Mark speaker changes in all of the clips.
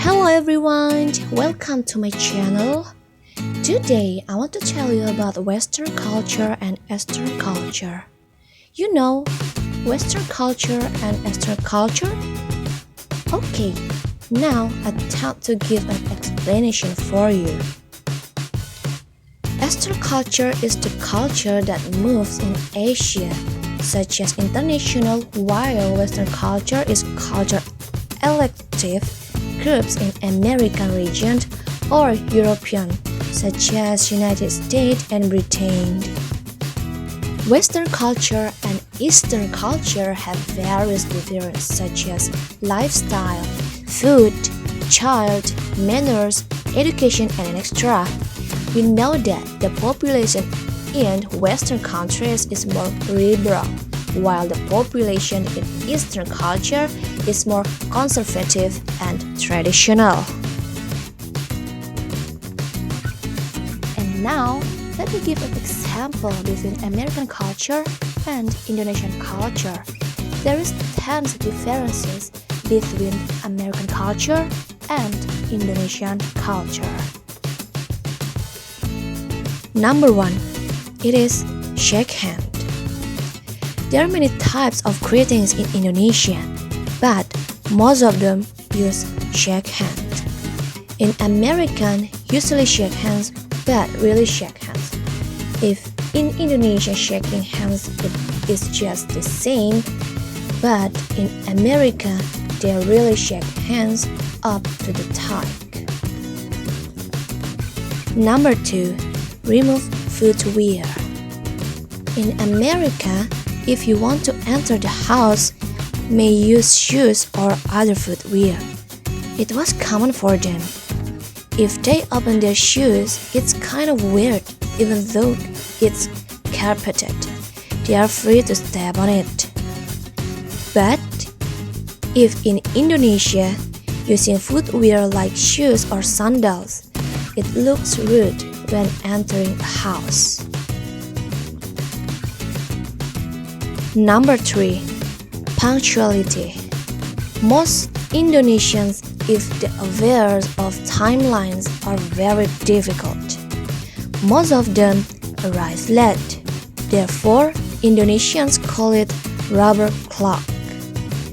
Speaker 1: Hello everyone, welcome to my channel. Today I want to tell you about Western culture and Eastern culture. You know, Western culture and Eastern culture? Okay, now I thought to give an explanation for you. Eastern culture is the culture that moves in Asia, such as international, while Western culture is culture elective groups in American region or European, such as United States and Britain. Western culture and Eastern culture have various differences such as lifestyle, food, child, manners, education, and etc. We know that the population in Western countries is more liberal, while the population in Eastern culture is more conservative and traditional. And now, let me give an example between American culture and Indonesian culture. There is 10 differences between American culture and Indonesian culture. Number 1. It is shake hand. There are many types of greetings in Indonesia, but most of them use shake hand. In American, usually shake hands, but really shake hands. If in Indonesia shaking hands it is just the same, but in America they really shake hands up to the thigh. Number 2. Remove footwear. In America, if you want to enter the house, may use shoes or other footwear. It was common for them. If they open their shoes, it's kind of weird, even though it's carpeted. They are free to step on it. But if in Indonesia, using footwear like shoes or sandals, it looks rude when entering a house. Number 3. Punctuality. Most Indonesians, if they are aware of timelines, are very difficult. Most of them arrive late. Therefore, Indonesians call it rubber clock.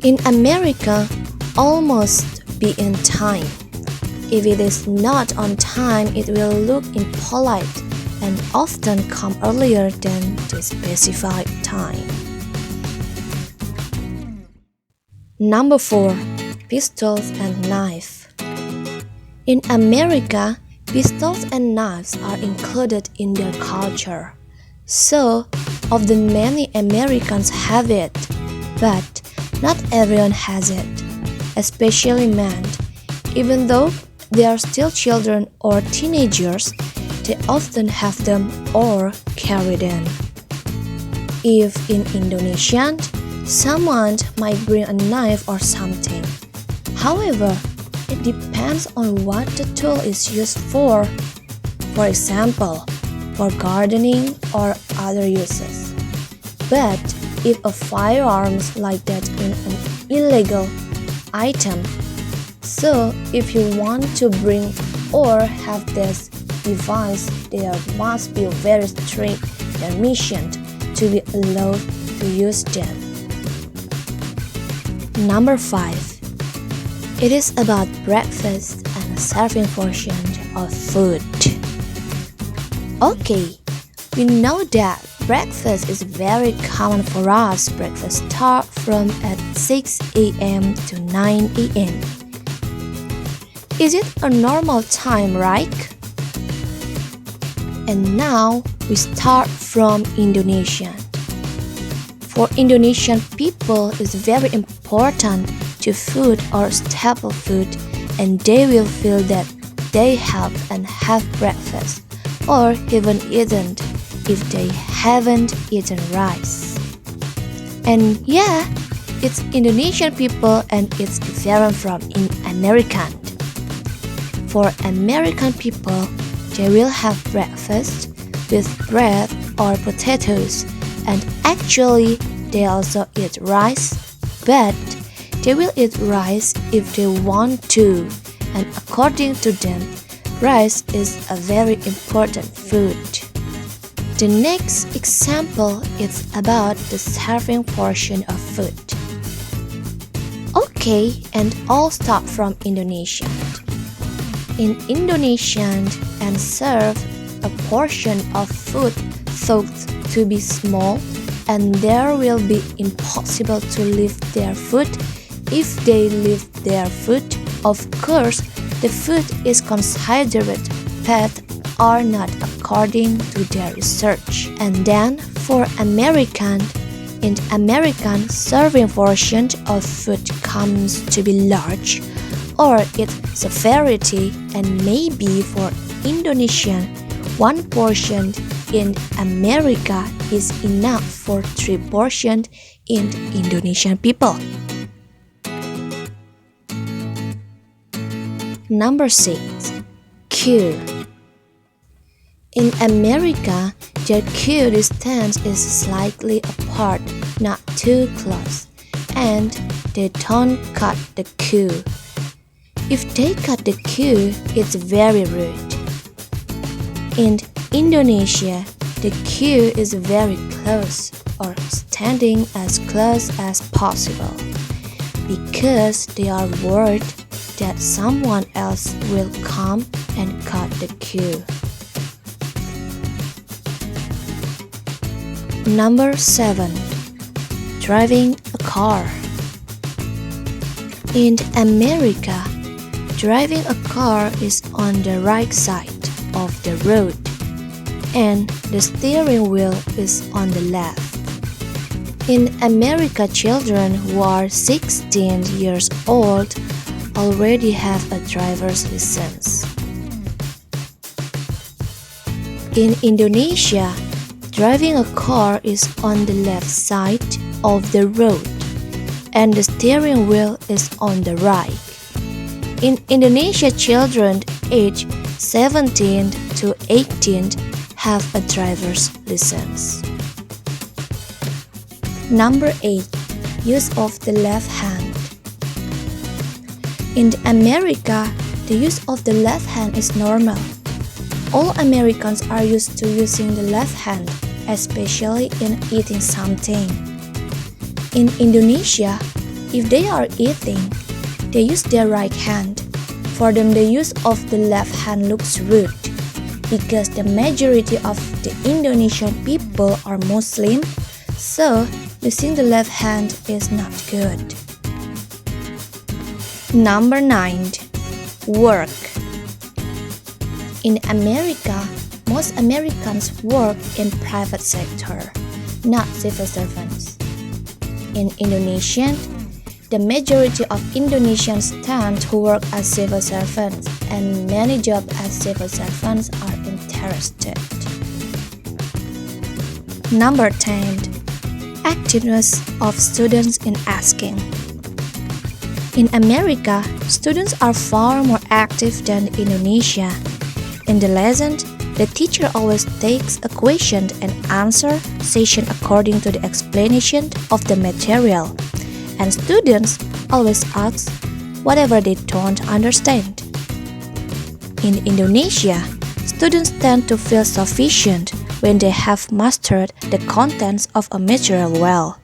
Speaker 1: In America, almost be in time. If it is not on time, it will look impolite and often come earlier than the specified time. Number 4. Pistols and knife. In America, pistols and knives are included in their culture. So, of the many Americans have it, but not everyone has it, especially men. Even though they are still children or teenagers, they often have them or carry them. If in Indonesian, someone might bring a knife or something. However, it depends on what the tool is used for. For example, for gardening or other uses. But if a firearms like that in an illegal item, so if you want to bring or have this device, there must be a very strict permission to be allowed to use them. Number 5. It is about breakfast and serving portion of food. Okay, we know that breakfast is very common for us. Breakfast starts from at 6 a.m. to 9 a.m. Is it a normal time, right? And now we start from Indonesia. For Indonesian people, it's very important to food or staple food, and they will feel that they have and have breakfast, or even eaten if they haven't eaten rice. And yeah, it's Indonesian people and it's different from in American. For American people, they will have breakfast with bread or potatoes, and actually they also eat rice, but they will eat rice if they want to, and according to them, rice is a very important food. The next example is about the serving portion of food. Okay, and all start from Indonesia. In Indonesian, and serve a portion of food thought to be small, and there will be impossible to lift their food. If they lift their food, of course, the food is considered fat or not according to their research. And then for American, in American, serving portion of food comes to be large or its severity, and maybe for Indonesian, one portion in America is enough for 3 portions in Indonesian people. Number 6. Queue. In America, their queue distance is slightly apart, not too close, and they don't cut the queue. If they cut the queue, it's very rude. In Indonesia, the queue is very close or standing as close as possible because they are worried that someone else will come and cut the queue. Number 7. Driving a car. In America, driving a car is on the right side of the road, and the steering wheel is on the left. In America, children who are 16 years old already have a driver's license. In Indonesia, driving a car is on the left side of the road, and the steering wheel is on the right. In Indonesia, children aged 17 to 18 have a driver's license. Number 8. Use of the left hand. In America, the use of the left hand is normal. All Americans are used to using the left hand, especially in eating something. In Indonesia, if they are eating, they use their right hand. For them, the use of the left hand looks rude because the majority of the Indonesian people are Muslim, so using the left hand is not good. Number 9. Work. In America, most Americans work in private sector, not civil servants. In Indonesia, the majority of Indonesians tend to work as civil servants, and many jobs as civil servants are interested. Number 10. Activeness of students in asking. In America, students are far more active than Indonesia. In the lesson, the teacher always takes a question and answer session according to the explanation of the material, and students always ask whatever they don't understand. In Indonesia, students tend to feel sufficient when they have mastered the contents of a material well.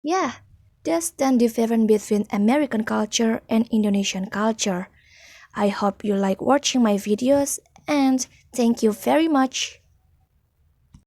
Speaker 1: Yeah, that's the difference between American culture and Indonesian culture. I hope you like watching my videos and thank you very much.